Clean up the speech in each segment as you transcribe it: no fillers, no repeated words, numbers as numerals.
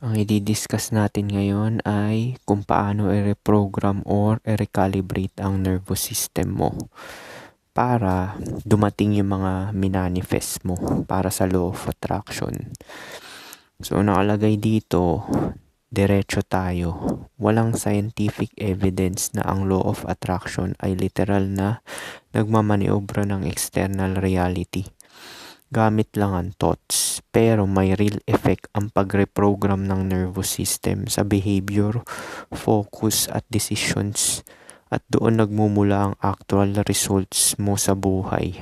Ang i-discuss natin ngayon ay kung paano i-reprogram or i-recalibrate ang nervous system mo para dumating yung mga minanifest mo para sa law of attraction. So, nakalagay dito, diretso tayo. Walang scientific evidence na ang law of attraction ay literal na nagmamaniobra ng external reality. Gamit lang ang thoughts, pero may real effect ang pag-reprogram ng nervous system sa behavior, focus at decisions, at doon nagmumula ang actual results mo sa buhay.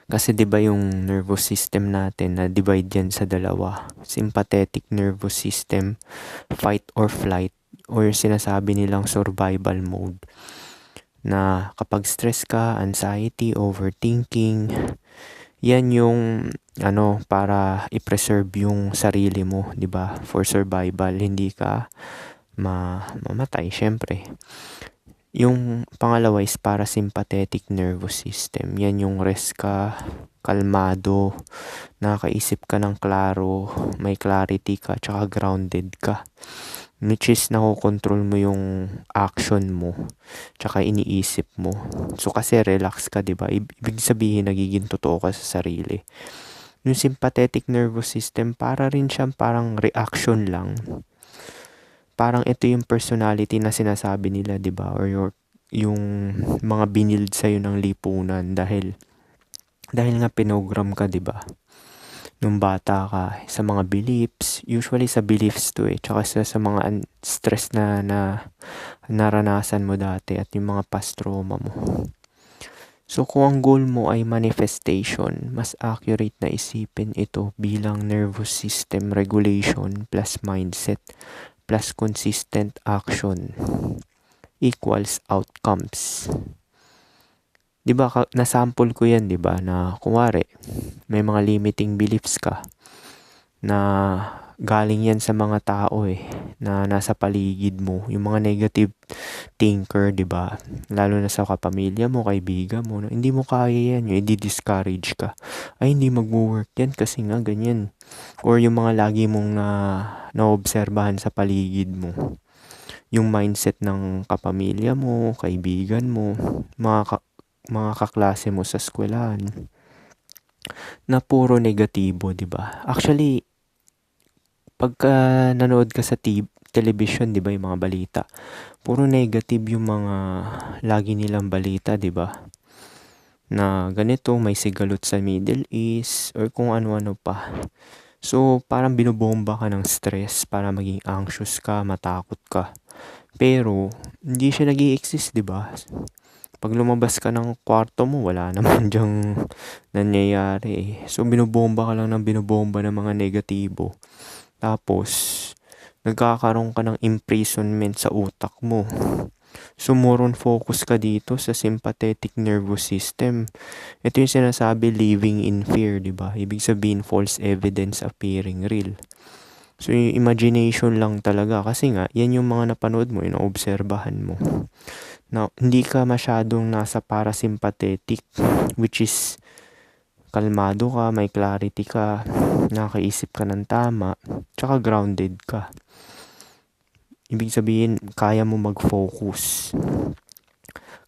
Kasi 'di ba yung nervous system natin na divide yan sa dalawa, sympathetic nervous system, fight or flight, or sinasabi nilang survival mode, na kapag stress ka, anxiety, overthinking, yan yung para i-preserve yung sarili mo, 'di ba? For survival, hindi ka mamatay syempre. Yung pangalawa is parasympathetic nervous system. Yan yung rest ka, kalmado, nakakaisip ka ng klaro, may clarity ka, tsaka grounded ka. Which is nakokontrol mo yung action mo, tsaka iniisip mo. So kasi relax ka, 'di ba? Ibig sabihin nagiging totoo ka sa sarili. Yung sympathetic nervous system, para rin siyang parang reaction lang. Parang ito yung personality na sinasabi nila, 'di ba? Or yung mga binild sa'yo ng lipunan dahil nga pinogram ka, 'di ba? Nung bata ka, sa mga beliefs, usually sa beliefs to tsaka sa mga stress na naranasan mo dati at yung mga past trauma mo. So kung ang goal mo ay manifestation, mas accurate na isipin ito bilang nervous system regulation plus mindset plus consistent action equals outcomes. 'Di ba nasample ko 'yan, 'di ba, na kunwari may mga limiting beliefs ka na galing yan sa mga tao na nasa paligid mo, yung mga negative thinker, 'di ba? Lalo na sa kapamilya mo, kaibigan mo, hindi mo kaya yan, yung i-discourage ka. Ay, hindi magwo-work yan kasi nga ganyan. Or yung mga lagi mong naobserbahan sa paligid mo. Yung mindset ng kapamilya mo, kaibigan mo, mga kaklase mo sa eskwelahan, na puro negatibo, 'di ba? Actually, pagka nanood ka sa television, 'di ba, yung mga balita, puro negative yung mga lagi nilang balita, 'di ba? Na ganito, may sigalot sa Middle East or kung ano-ano pa. So, parang binobomba ka ng stress para maging anxious ka, matakot ka. Pero, hindi siya nag-i-exist, 'di ba? Pag lumabas ka ng kwarto mo, wala naman diyang nangyayari. So, binobomba ka lang ng binobomba ng mga negatibo. Tapos, nagkakaroon ka ng imprisonment sa utak mo. So, more on focus ka dito sa sympathetic nervous system. Ito yung sinasabi, living in fear, 'di ba? Ibig sabihin, false evidence appearing real. So, yung imagination lang talaga. Kasi nga, yan yung mga napanood mo, yung naobserbahan mo. Now, hindi ka masyadong nasa parasympathetic, which is kalmado ka, may clarity ka, nakakaisip ka ng tama, tsaka grounded ka. Ibig sabihin, kaya mo mag-focus.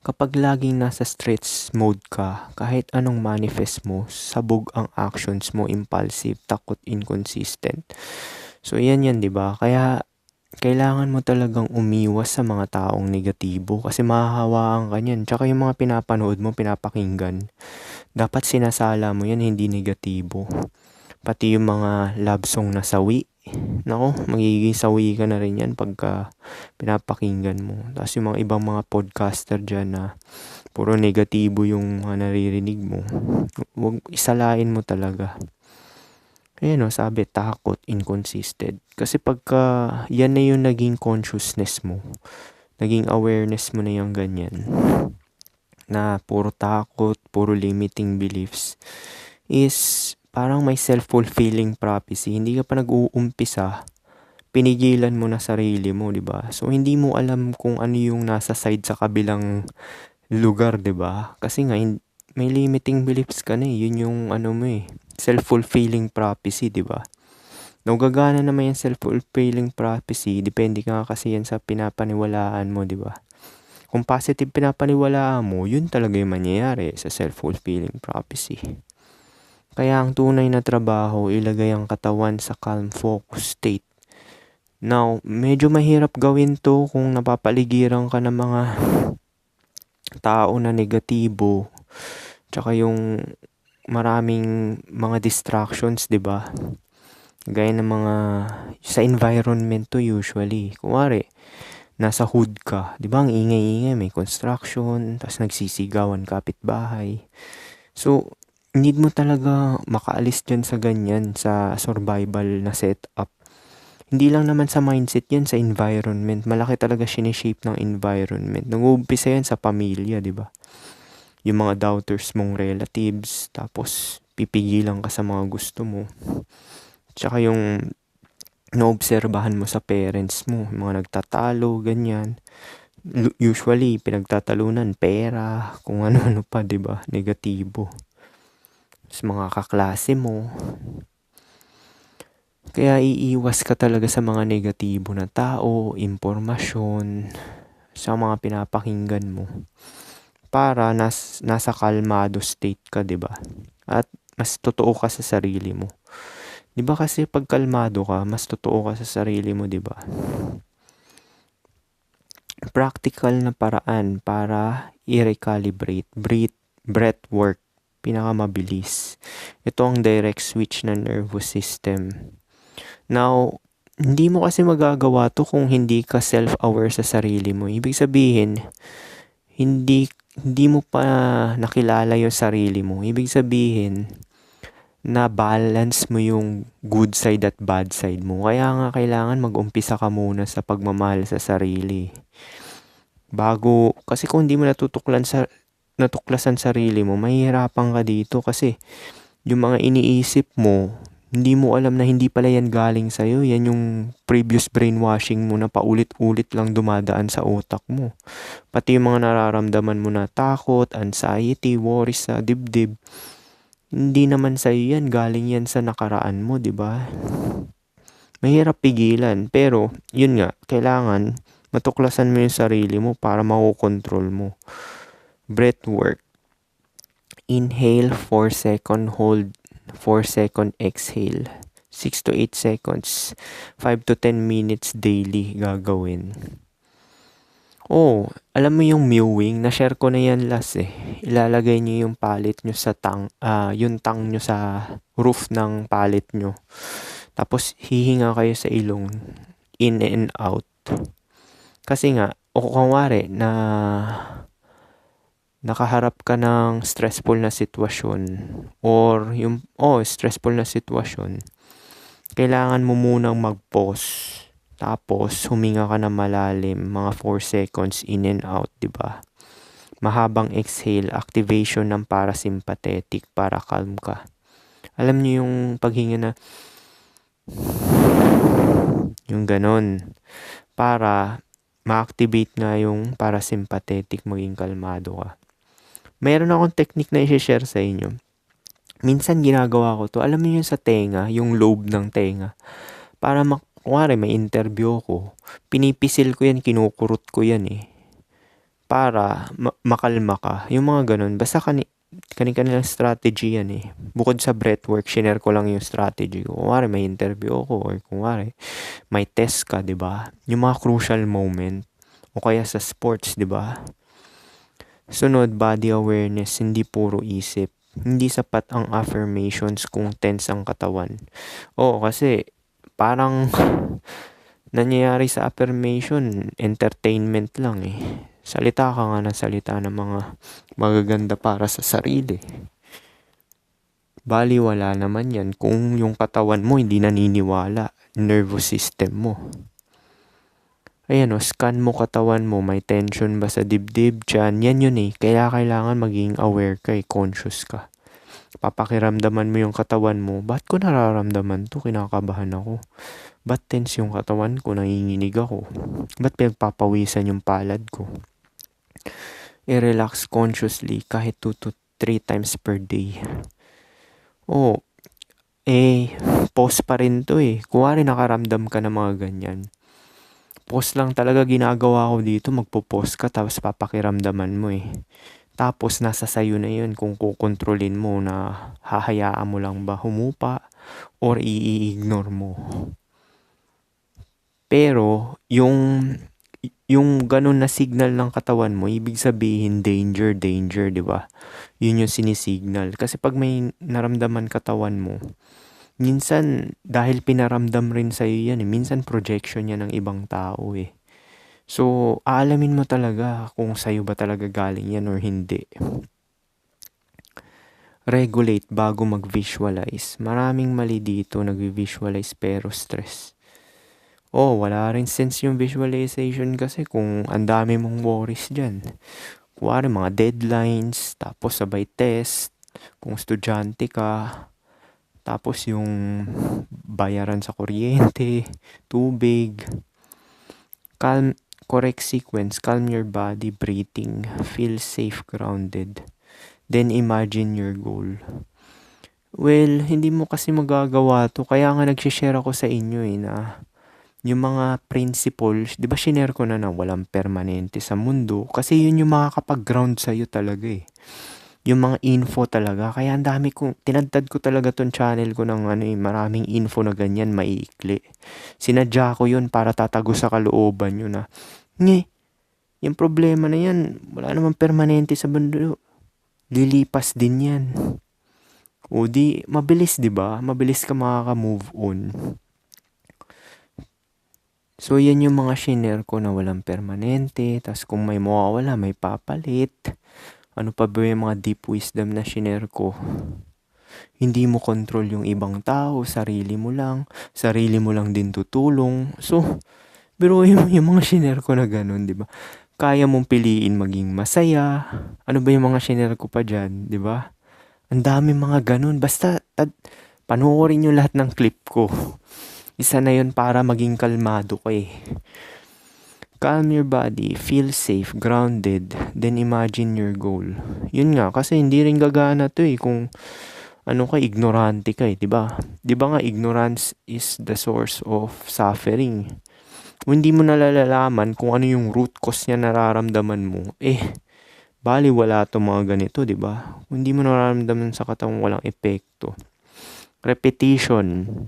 Kapag laging nasa stress mode ka, kahit anong manifest mo, sabog ang actions mo, impulsive, takot, inconsistent. So, yan, 'di ba? Kaya, kailangan mo talagang umiwas sa mga taong negatibo kasi mahahawaan ka niyan. Tsaka yung mga pinapanood mo, pinapakinggan, dapat sinasala mo yan, hindi negatibo. Pati yung mga love song na sawi, nako, magiging sawi ka na rin yan pagka pinapakinggan mo. Tapos yung mga ibang mga podcaster dyan na puro negatibo yung mga naririnig mo, huwag, isalain mo talaga. Ayan sabi, takot, inconsistent. Kasi pagka yan na yung naging consciousness mo, naging awareness mo na yung ganyan, na puro takot, puro limiting beliefs, is parang may self-fulfilling prophecy. Hindi ka pa nag-uumpisa, pinigilan mo na sarili mo, 'di ba? So hindi mo alam kung ano yung nasa side sa kabilang lugar, 'di ba? Kasi nga may limiting beliefs ka na Yun yung mo self-fulfilling prophecy, 'di ba? Gagana naman yung self-fulfilling prophecy, depende nga kasi yan sa pinapaniwalaan mo, di ba? Kung positive pinapaniwalaan mo, yun talaga yung mangyayari sa self-fulfilling prophecy. Kaya ang tunay na trabaho, ilagay ang katawan sa calm focus state. Now, medyo mahirap gawin to kung napapaligiran ka ng mga tao na negatibo, tsaka yung maraming mga distractions, di ba? Gaya ng mga sa environment to usually. Kunwari, nasa hood ka, di ba? Ang ingay-ingay, may construction, tapos nagsisigawan kapitbahay. So, need mo talaga makaalis dyan sa ganyan, sa survival na setup. Hindi lang naman sa mindset yan, sa environment. Malaki talaga sineshape ng environment. Nag-uumpisa yan sa pamilya, di ba? Yung mga doubters mong relatives, tapos pipigilan ka sa mga gusto mo. Tsaka yung naobserbahan mo sa parents mo, yung mga nagtatalo, ganyan. Usually, pinagtatalunan, pera, kung ano-ano pa, di ba? Negatibo. Sa mga kaklase mo. Kaya iiwas ka talaga sa mga negatibo na tao, impormasyon, sa mga pinapakinggan mo. Para nasa kalmado state ka, di ba? At mas totoo ka sa sarili mo. Di ba kasi pag kalmado ka, mas totoo ka sa sarili mo, di ba? Practical na paraan para i-recalibrate, breath work, pinakamabilis. Ito ang direct switch ng nervous system. Now, hindi mo kasi magagawa to kung hindi ka self-aware sa sarili mo. Ibig sabihin, hindi mo pa nakilala yung sarili mo. Ibig sabihin, na balance mo yung good side at bad side mo. Kaya nga kailangan mag-umpisa ka muna sa pagmamahal sa sarili. Kasi kung hindi mo natuklasan sarili mo, mahihirapan ka dito kasi yung mga iniisip mo, hindi mo alam na hindi pala yan galing sa'yo. Yan yung previous brainwashing mo na paulit-ulit lang dumadaan sa utak mo. Pati yung mga nararamdaman mo na takot, anxiety, worries sa dibdib, hindi naman sa'yo yan, galing yan sa nakaraan mo, di ba? Mahirap pigilan, pero yun nga, kailangan matuklasan mo yung sarili mo para makokontrol mo. Breath work. Inhale 4 second, hold 4 second, exhale. 6 to 8 seconds. 5 to 10 minutes daily gagawin. Alam mo yung mewing, na-share ko na yan last eh. Ilalagay nyo yung pallet nyo sa yung tang nyo sa roof ng pallet nyo. Tapos hihinga kayo sa ilong, in and out. Kasi nga, kunwari na nakaharap ka ng stressful na sitwasyon or stressful na sitwasyon, kailangan mo munang mag-pause. Tapos, huminga ka na malalim, mga 4 seconds in and out, di ba? Mahabang exhale, activation ng parasympathetic para calm ka. Alam niyo yung paghinga na yung ganon. Para ma-activate nga yung parasympathetic, maging kalmado ka. Meron akong technique na i-share sa inyo. Minsan ginagawa ko to. Alam niyo yung sa tenga, yung lobe ng tenga. Para kunwari may interview ko, pinipisil ko yan, kinukurot ko yan eh. Para makalma ka. Yung mga ganun. Basta kanilang strategy yan eh. Bukod sa breathwork, share ko lang yung strategy ko. Kunwari may interview ko or kunwari may test ka, di ba? Yung mga crucial moment. O kaya sa sports, di ba? Sunod, body awareness, hindi puro isip. Hindi sapat ang affirmations kung tense ang katawan. Kasi parang nangyayari sa affirmation, entertainment lang eh. Salita ka nga ng salita ng mga magaganda para sa sarili. Baliwala naman yan kung yung katawan mo hindi naniniwala, nervous system mo. Ayan scan mo katawan mo, may tension ba sa dibdib, tiyan, yan yun eh. Kaya kailangan maging aware ka conscious ka. Papakiramdaman mo yung katawan mo, ba't ko nararamdaman to? Kinakabahan ako. Ba't tense yung katawan ko? Nanginginig ako. Ba't pinagpapawisan yung palad ko? I-relax consciously kahit 2 to 3 times per day. pause pa rin to eh. Kuwari nakaramdam ka ng mga ganyan. Pause lang talaga ginagawa ko dito, magpo-pause ka tapos papakiramdaman mo eh. Tapos nasa sayo na yun kung kukontrolin mo na hahayaan mo lang ba humupa or i-ignore mo. Pero yung ganun na signal ng katawan mo, ibig sabihin danger, 'di ba? Yun yung sinisignal. Kasi pag may naramdaman katawan mo, minsan dahil pinaramdam rin sa'yo yan eh, minsan projection yan ng ibang tao eh. So, aalamin mo talaga kung sa'yo ba talaga galing yan or hindi. Regulate bago mag-visualize. Maraming mali dito, nag-visualize pero stress. Wala rin sense yung visualization kasi kung ang dami mong worries dyan. Kuwari mga deadlines, tapos sabay test, kung estudyante ka, tapos yung bayaran sa kuryente, tubig. Correct sequence, calm your body, breathing, feel safe, grounded. Then imagine your goal. Well, hindi mo kasi magagawa to. Kaya nga nag-share ako sa inyo na yung mga principles, di ba shinare ko na walang permanente sa mundo? Kasi yun yung makakapag-ground sa'yo talaga eh. Yung mga info talaga. Kaya ang dami tinadtad ko talaga tong channel ko ng maraming info na ganyan, maiikli. Sinadya ko yun para tatago sa kalooban yun na, yung problema na yan, wala namang permanente sa mundo. Lilipas din yan. O di, mabilis di ba? Mabilis ka makaka-move on. So, yan yung mga shinare ko na walang permanente. Tas kung may mawawala, may papalit. Ano pa ba yung mga deep wisdom na shinare ko? Hindi mo control yung ibang tao, sarili mo lang. Sarili mo lang din tutulong. So, pero yung mga shinare ko na ganun, di ba? Kaya mong piliin maging masaya. Ano ba yung mga shinare ko pa dyan, di ba? Ang dami mga ganun. Basta, panoorin nyo lahat ng clip ko. Isa na yun para maging kalmado ka eh. Calm your body, feel safe, grounded, then imagine your goal. Yun nga, kasi hindi rin gagana to eh kung ignorante ka eh, diba? Diba nga, ignorance is the source of suffering. Kung hindi mo nalalaman kung ano yung root cause niya nararamdaman mo, bali wala to mga ganito, diba? Kung hindi mo nararamdaman sa katawan, walang epekto. Repetition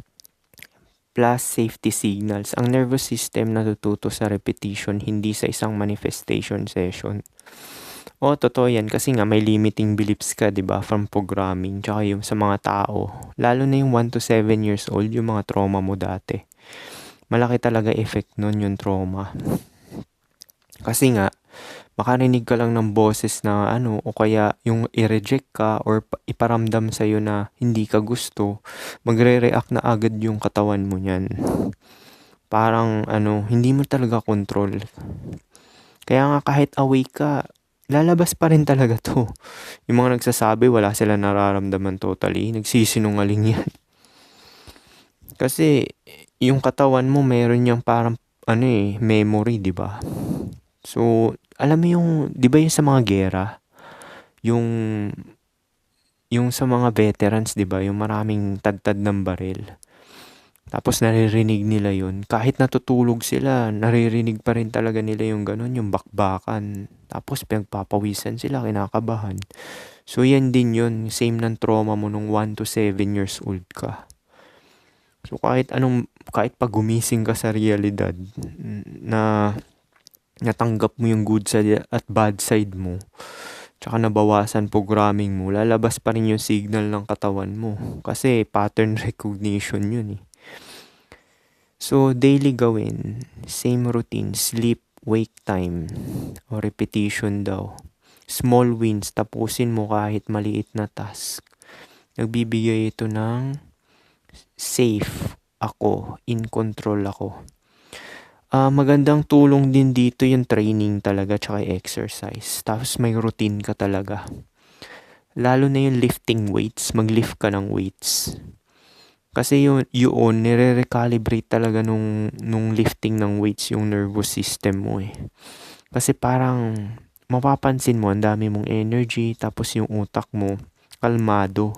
plus safety signals. Ang nervous system natututo sa repetition, hindi sa isang manifestation session. Totoo yan kasi nga may limiting beliefs ka, 'di ba, from programming, tsaka yung sa mga tao. Lalo na yung 1 to 7 years old, yung mga trauma mo dati. Malaki talaga effect nun yung trauma. Kasi nga, makarinig ka lang ng boses na o kaya yung i-reject ka or iparamdam sa'yo na hindi ka gusto, magre-react na agad yung katawan mo niyan. Parang hindi mo talaga control. Kaya nga kahit awake ka, lalabas pa rin talaga to. Yung mga nagsasabi wala sila nararamdaman totally, nagsisinungaling yan. Kasi yung katawan mo meron yung parang memory, di ba? So, alam mo yung, di ba yung sa mga gera, yung sa mga veterans, di ba, yung maraming tadtad ng baril. Tapos naririnig nila yun. Kahit natutulog sila, naririnig pa rin talaga nila yung ganun, yung bakbakan. Tapos pinagpapawisan sila, kinakabahan. So yan din yun, same ng trauma mo nung 1 to 7 years old ka. So kahit pag gumising ka sa realidad na natanggap mo yung good side at bad side mo, tsaka nabawasan programming mo, lalabas pa rin yung signal ng katawan mo. Kasi pattern recognition yun eh. So, daily gawin, same routine, sleep, wake time, o repetition daw. Small wins, tapusin mo kahit maliit na task. Nagbibigay ito ng safe ako, in control ako. Magandang tulong din dito yung training talaga tsaka exercise. Tapos may routine ka talaga. Lalo na yung lifting weights, mag-lift ka ng weights. Kasi yun nire-recalibrate talaga nung lifting ng weights yung nervous system mo eh. Kasi parang mapapansin mo ang dami mong energy tapos yung utak mo kalmado.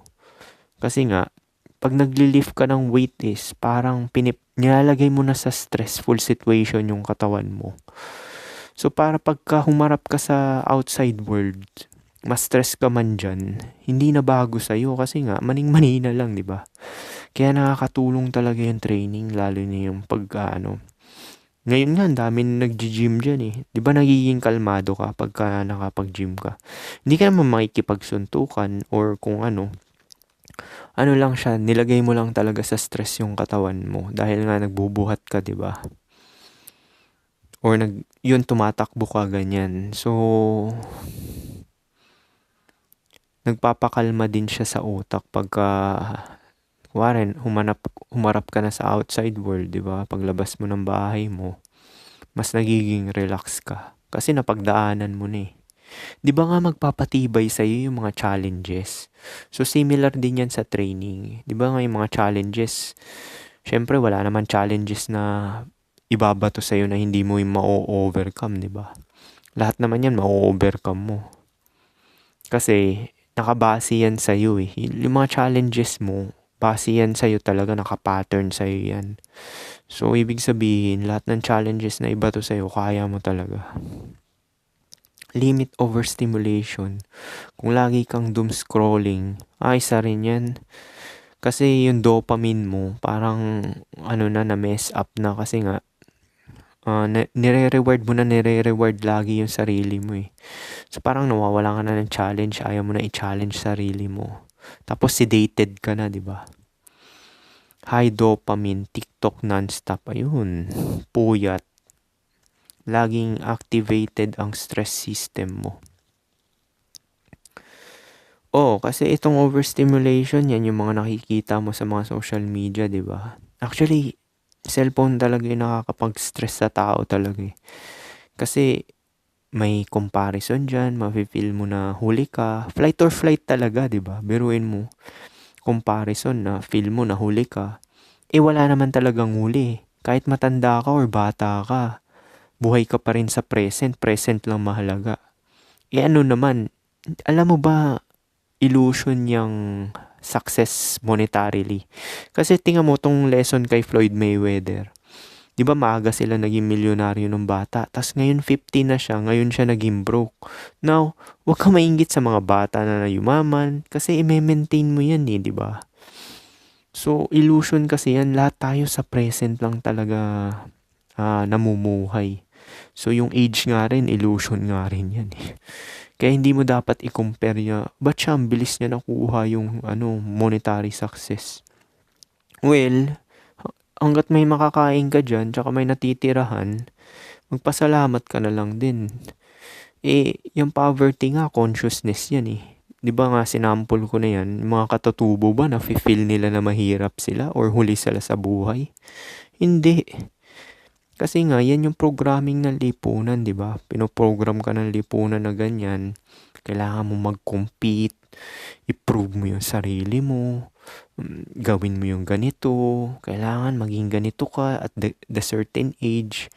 Kasi nga pag nagli-lift ka ng weight is parang nilalagay mo na sa stressful situation yung katawan mo. So para pagka humarap ka sa outside world, ma-stress ka man dyan, hindi na bago sa'yo kasi nga maning-mani na lang, di ba? Kaya nakakatulong talaga yung training, lalo na yung ngayon nga, ang dami na nag-gym dyan eh. Di ba nagiging kalmado ka pagka nakapag-gym ka? Hindi ka naman makikipagsuntukan or kung ano. Ano lang siya, nilagay mo lang talaga sa stress yung katawan mo dahil nga nagbubuhat ka, di ba? Or yun, tumatakbo ka ganyan. So, nagpapakalma din siya sa utak pagka kuwari, humarap ka na sa outside world, di ba? Paglabas mo ng bahay mo, mas nagiging relax ka. Kasi napagdaanan mo na eh. Di ba nga magpapatibay sa'yo yung mga challenges? So, similar din yan sa training. Di ba nga yung mga challenges, syempre wala naman challenges na ibabato sa'yo na hindi mo yung ma-overcome, di ba? Lahat naman yan ma-overcome mo. Kasi, nakabase yan sa'yo eh. Yung mga challenges mo, base yan sa'yo talaga, nakapattern sa'yo yan. So, ibig sabihin, lahat ng challenges na ibato sa'yo, kaya mo talaga. Limit overstimulation. Kung lagi kang doom scrolling, isa rin yan. Kasi yung dopamine mo, parang na-mess up na kasi nga, nire-reward lagi yung sarili mo eh. So parang nawawala ka na ng challenge, ayaw mo na i-challenge sarili mo. Tapos sedated ka na, di ba? High dopamine, TikTok non-stop, ayun, puyat. Laging activated ang stress system mo. Kasi itong overstimulation, yan yung mga nakikita mo sa mga social media, di ba? Actually, cellphone talaga yung nakakapag-stress sa tao talaga eh. Kasi may comparison dyan, mafe-feel mo na huli ka. Flight or flight talaga, di ba? Biruin mo, comparison na feel mo na huli ka. Wala naman talagang huli. Kahit matanda ka or bata ka, buhay ka pa rin sa present lang mahalaga. Ano naman, alam mo ba, illusion yung success monetarily. Kasi tingnan mo tong lesson kay Floyd Mayweather. Di ba maaga sila naging milyonaryo ng bata, tas ngayon 50 na siya, ngayon siya naging broke. Now, wag ka mainggit sa mga bata na yumaman, kasi i-maintain mo yan eh, di ba? So, illusion kasi yan, lahat tayo sa present lang talaga namumuhay. So, yung age nga rin, illusion nga rin yan eh. Kaya hindi mo dapat i-compare niya, ba't siya ang bilis niya nakuha yung monetary success? Well, hanggat may makakain ka dyan, tsaka may natitirahan, magpasalamat ka na lang din. Yung poverty nga, consciousness yan eh. Di ba nga, sinampol ko na yan, mga katutubo ba na feel nila na mahirap sila or huli sila sa buhay? Hindi. Kasi nga, yan yung programming ng lipunan, di ba? Pinoprogram ka ng lipunan na ganyan. Kailangan mo mag-compete, i-prove mo yung sarili mo, gawin mo yung ganito, kailangan maging ganito ka at the certain age.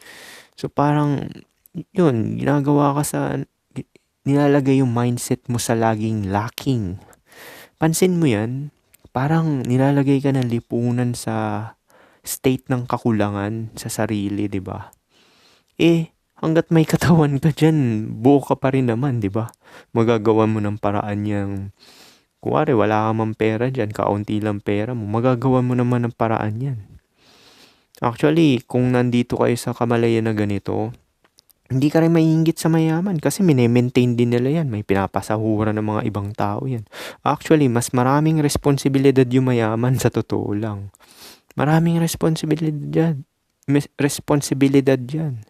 So parang, yun, nilalagay yung mindset mo sa laging lacking. Pansin mo yan, parang nilalagay ka ng lipunan sa state ng kakulangan sa sarili, di ba? Hanggat may katawan ka dyan, buo ka pa rin naman, di ba? Magagawa mo ng paraan yang, kuwari wala ka mang pera dyan, kaunti lang pera mo, magagawa mo naman ng paraan yan. Actually, kung nandito kayo sa kamalayan na ganito, hindi ka rin maiinggit sa mayaman kasi minemaintain din nila yan. May pinapasahuran ng mga ibang tao yan. Actually, mas maraming responsibilidad yung mayaman sa totoo lang. Maraming responsibilidad dyan.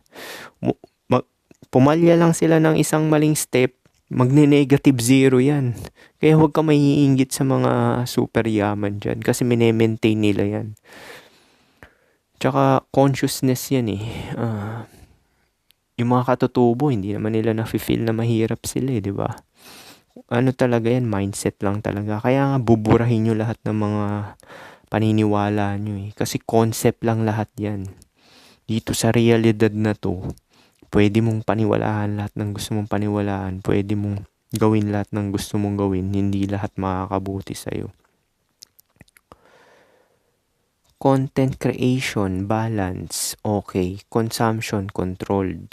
Pumalya lang sila ng isang maling step, magne-negative zero yan. Kaya huwag ka maiinggit sa mga super yaman dyan kasi minemaintain nila yan. Tsaka consciousness yan eh. Yung mga katutubo, hindi naman nila na-feel na mahirap sila eh, di ba? Talaga yan, mindset lang talaga. Kaya nga buburahin nyo lahat ng mga paniniwala nyo eh. Kasi concept lang lahat yan. Dito sa realidad na to, pwede mong paniwalaan lahat ng gusto mong paniwalaan. Pwede mong gawin lahat ng gusto mong gawin. Hindi lahat makakabuti sa'yo. Content creation, balance, okay. Consumption, controlled.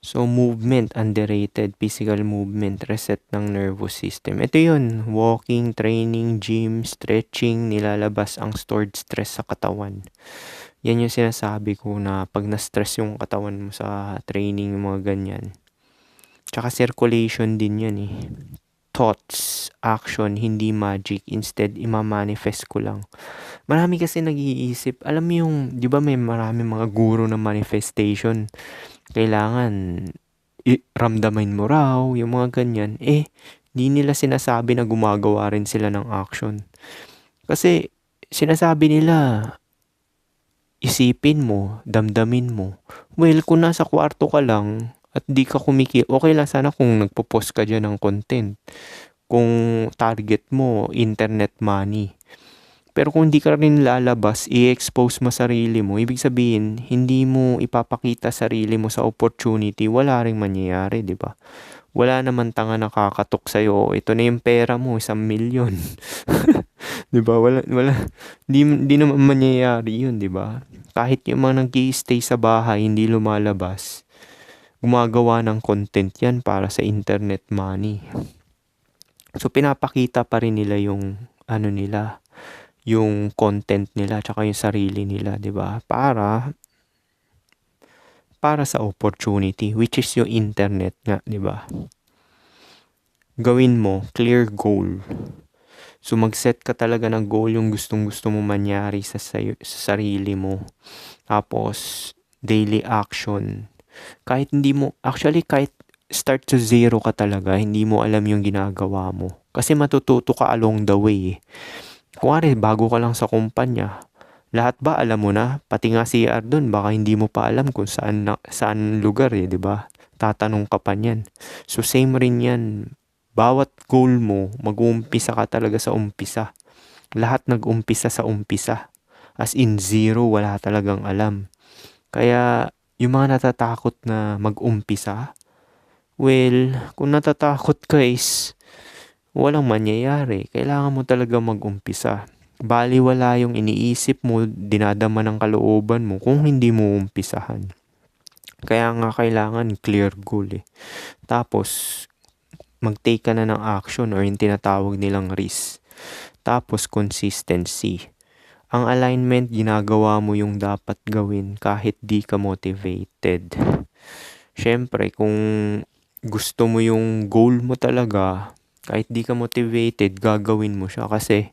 So, movement, underrated. Physical movement, reset ng nervous system. Ito yun, walking, training, gym, stretching, nilalabas ang stored stress sa katawan. Yan yung sinasabi ko na pag na-stress yung katawan mo sa training, yung mga ganyan. Tsaka circulation din yan eh. Thoughts, action, hindi magic. Instead, ima-manifest ko lang. Marami kasi nag-iisip. Alam mo yung, di ba may marami mga guru ng manifestation. Kailangan ramdamin mo raw, yung mga ganyan. Di nila sinasabi na gumagawa rin sila ng action. Kasi, sinasabi nila, isipin mo, damdamin mo. Well, kung nasa kwarto ka lang at di ka okay lang sana kung nagpo-post ka dyan ng content. Kung target mo, internet money. Pero kung hindi ka rin lalabas, i-expose mo sarili mo, ibig sabihin, hindi mo ipapakita sarili mo sa opportunity, wala ring mangyayari, di ba? Wala naman tanga nakakatok sa'yo, ito na yung pera mo, 1,000,000. Di ba? Di naman mangyayari yun, di ba? Kahit yung mga nag-i-stay sa bahay, hindi lumalabas, gumagawa ng content yan para sa internet money. So, pinapakita pa rin nila yung yung content nila tsaka yung sarili nila, 'di ba? Para sa opportunity, which is yung internet nga, 'di ba? Gawin mo clear goal. So mag-set ka talaga ng goal yung gustong-gusto mo mangyari sa sarili mo. Tapos daily action. Kahit start to zero ka talaga, hindi mo alam yung ginagawa mo. Kasi matututo ka along the way. Kuwari, bago ka lang sa kumpanya, lahat ba alam mo na? Pati nga CR doon, baka hindi mo pa alam kung saan lugar di ba? Tatanong ka pa niyan. So same rin yan. Bawat goal mo, mag-uumpisa ka talaga sa umpisa. Lahat nag-umpisa sa umpisa. As in zero, wala talagang alam. Kaya yung mga natatakot na mag-umpisa, well, kung natatakot ka is walang mangyayari. Kailangan mo talaga mag-umpisa. Baliwala yung iniisip mo, dinadama ng kalooban mo kung hindi mo umpisahan. Kaya nga kailangan clear goal eh. Tapos, mag-take ka na ng action or yung tinatawag nilang risk. Tapos, consistency. Ang alignment, ginagawa mo yung dapat gawin kahit di ka motivated. Syempre, kung gusto mo yung goal mo talaga, kahit di ka motivated, gagawin mo siya kasi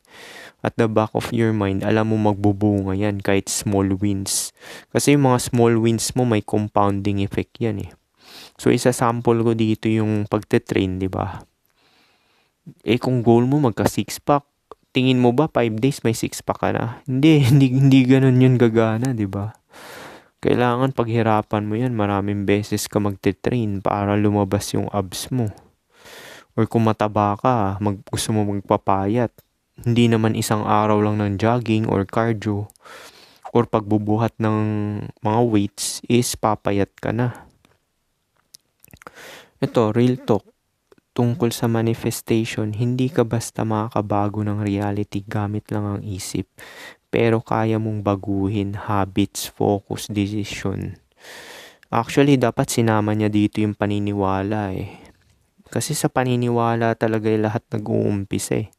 at the back of your mind, alam mo magbubunga yan kahit small wins. Kasi yung mga small wins mo, may compounding effect yan eh. So, isa-sample ko dito yung pagte-train, di ba? Kung goal mo magka 6-pack, tingin mo ba 5 days may 6-pack ka na? Hindi ganun yun gagana, di ba? Kailangan paghirapan mo yan, maraming beses ka magte-train para lumabas yung abs mo. Or kung mataba ka, gusto mo magpapayat, hindi naman isang araw lang ng jogging or cardio or pagbubuhat ng mga weights is papayat ka na. Ito, real talk. Tungkol sa manifestation, hindi ka basta makakabago ng reality gamit lang ang isip. Pero kaya mong baguhin habits, focus, decision. Actually, dapat sinama niya dito yung paniniwala eh. Kasi sa paniniwala talaga lahat nag-uumpisa eh.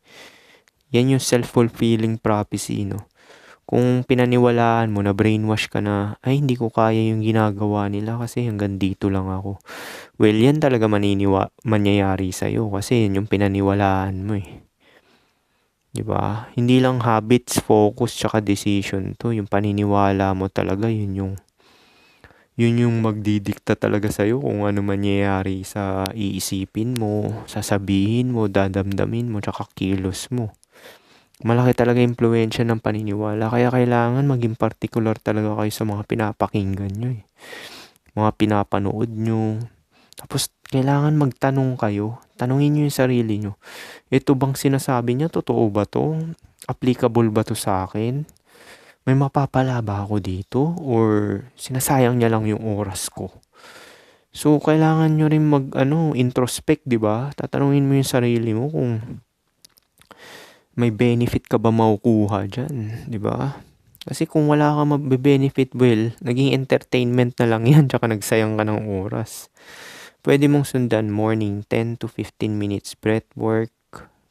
Yan yung self-fulfilling prophecy, no? Kung pinaniwalaan mo na brainwash ka na, ay hindi ko kaya yung ginagawa nila kasi hanggang dito lang ako. Well, yan talaga mangyayari sa'yo kasi yun yung pinaniwalaan mo eh. Diba? Hindi lang habits, focus, tsaka decision to. Yung paniniwala mo talaga, yun yung magdidikta talaga sa'yo kung ano mangyayari sa iisipin mo, sasabihin mo, dadamdamin mo, tsaka kilos mo. Malaki talaga impluwensya ng paniniwala. Kaya kailangan maging particular talaga kayo sa mga pinapakinggan nyo eh. Mga pinapanood nyo. Tapos kailangan magtanong kayo. Tanungin nyo yung sarili nyo. Ito bang sinasabi niya? Totoo ba to? Applicable ba to sa akin? May mapapala ba ako dito? Or sinasayang niya lang yung oras ko? So, kailangan nyo rin introspect, di ba? Tatanungin mo yung sarili mo kung may benefit ka ba makukuha dyan, di ba? Kasi kung wala ka mabe-benefit, well, naging entertainment na lang yan, tsaka nagsayang ka ng oras. Pwede mong sundan morning 10 to 15 minutes breath work,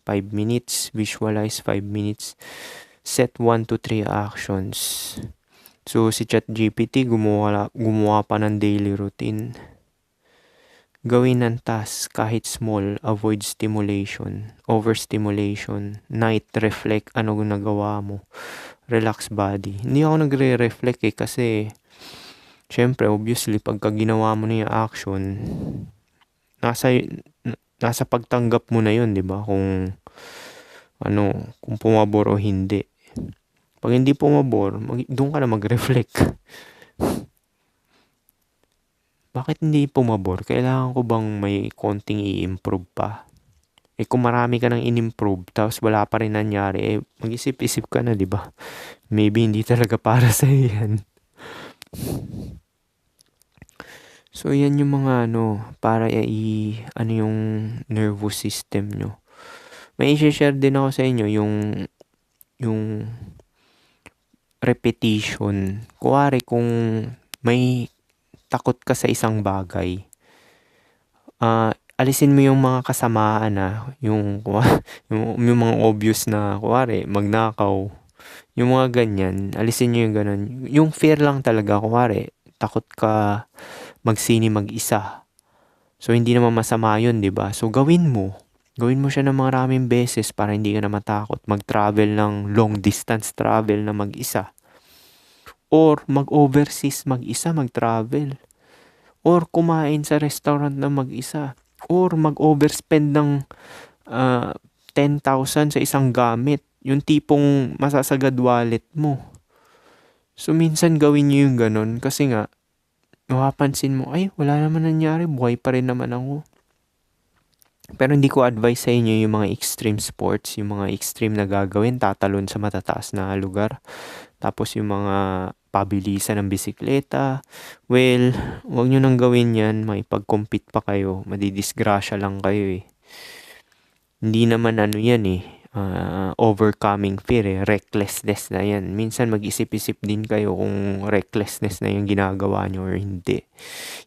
5 minutes, visualize 5 minutes, set 1 to 3 actions. So si ChatGPT gumawa pa ng daily routine. Gawin ng task kahit small, avoid stimulation, overstimulation, night reflect ano nagawa mo, relax body. Hindi ako nagre-reflect kasi syempre obviously pagka ginawa mo na yung action, nasa pagtanggap mo na yun, di ba? Kung pumabor o hindi. Pag hindi pumabor, doon ka na mag-reflect. Bakit hindi pumabor? Kailangan ko bang may konting i-improve pa? Kung marami ka nang in-improve, tapos wala pa rin nangyari, mag-isip-isip ka na, di ba? Maybe hindi talaga para sa yan. So, yan yung mga para yung nervous system nyo. May i-share din ako sa inyo yung repetition. Kuwari kung may takot ka sa isang bagay, alisin mo yung mga kasamaan yung mga obvious na, kuwari, magnakaw, yung mga ganyan, alisin nyo yung ganun. Yung fear lang talaga, kuwari, takot ka magsini mag-isa. So, hindi naman masama yun, di ba? So, gawin mo siya ng maraming beses para hindi ka na matakot. Mag-travel ng long distance travel na mag-isa. Or mag-overseas mag-isa, mag-travel. Or kumain sa restaurant na mag-isa. Or mag-overspend ng 10,000 sa isang gamit. Yung tipong masasagad wallet mo. So, minsan gawin nyo yung ganun. Kasi nga, mapapansin mo, ay, wala naman nangyari. Buhay pa rin naman ako. Pero hindi ko advise sa inyo yung mga extreme sports. Yung mga extreme na gagawin, tatalon sa matataas na lugar. Tapos yung mga pabilisan ng bisikleta. Well, wag nyo nang gawin yan. Makipag-compete pa kayo. Madidisgrasya lang kayo Hindi naman yan overcoming fear recklessness na yan. Minsan mag-isip-isip din kayo kung recklessness na yung ginagawa nyo or hindi.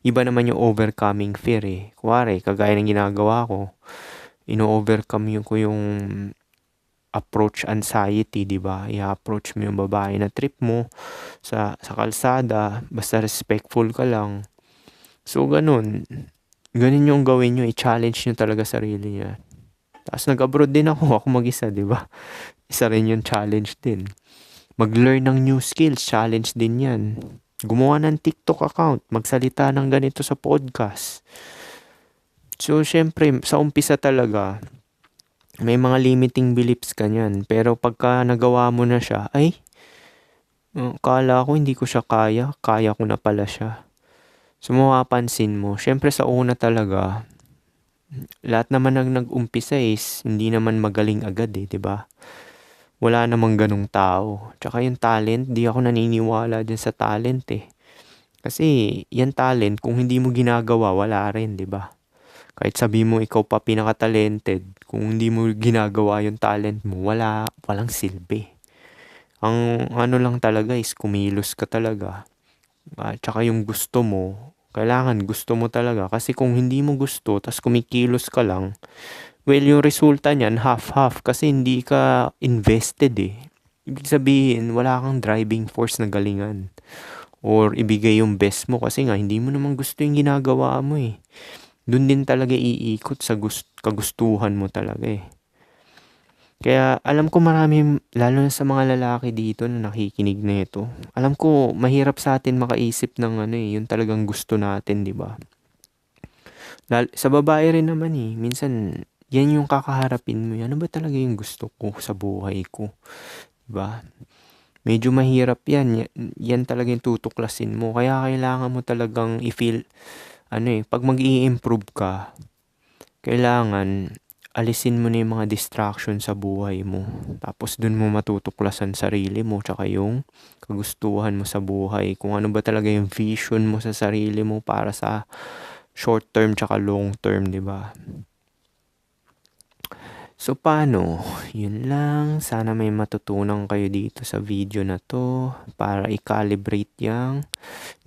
Iba naman yung overcoming fear Kuwari, kagaya ng ginagawa ko, ino-overcome ko yung approach anxiety, di ba? I-approach mo yung babae na trip mo sa kalsada, basta respectful ka lang. So, ganun yung gawin nyo, i-challenge nyo talaga sarili niya. Tapos nag-abroad din ako mag-isa, di ba? Isa rin yung challenge din. Mag-learn ng new skills, challenge din yan. Gumawa ng TikTok account, magsalita ng ganito sa podcast. So, syempre, sa umpisa talaga, may mga limiting beliefs ka niyan. Pero pagka nagawa mo na siya, kala ko hindi ko siya kaya ko na pala siya. So, mapapansin mo, syempre sa una talaga, lahat naman nag-umpisa hindi naman magaling agad di ba? Wala namang ganong tao. Tsaka yung talent, di ako naniniwala dyan sa talent Kasi yan talent, kung hindi mo ginagawa, wala rin, di ba? Kahit sabi mo ikaw pa pinaka-talented, kung hindi mo ginagawa yung talent mo, walang silbi. Ang lang talaga is kumilos ka talaga. Tsaka yung gusto mo, kailangan gusto mo talaga. Kasi kung hindi mo gusto, tas kumikilos ka lang, well, yung resulta niyan, half-half. Kasi hindi ka invested Ibig sabihin, wala kang driving force na galingan. Or ibigay yung best mo kasi nga, hindi mo naman gusto yung ginagawa mo Doon din talaga iikot sa kagustuhan mo talaga Kaya alam ko marami, lalo na sa mga lalaki dito na nakikinig na ito. Alam ko mahirap sa atin makaisip ng yung talagang gusto natin, di ba? Sa babae rin naman minsan yan yung kakaharapin mo. Ano ba talaga yung gusto ko sa buhay ko? Di ba? Medyo mahirap yan. Yan talaga yung tutuklasin mo. Kaya kailangan mo talagang i-feel, pag mag-i-improve ka, kailangan alisin mo na yung mga distraction sa buhay mo. Tapos dun mo matutuklasan sarili mo tsaka yung kagustuhan mo sa buhay. Kung ano ba talaga yung vision mo sa sarili mo para sa short term tsaka long term, di ba? So paano? Yun lang. Sana may matutunan kayo dito sa video na to para i-calibrate yung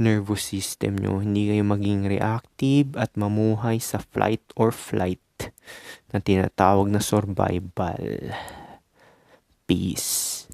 nervous system nyo. Hindi kayo maging reactive at mamuhay sa flight or flight na tinatawag na survival. Peace.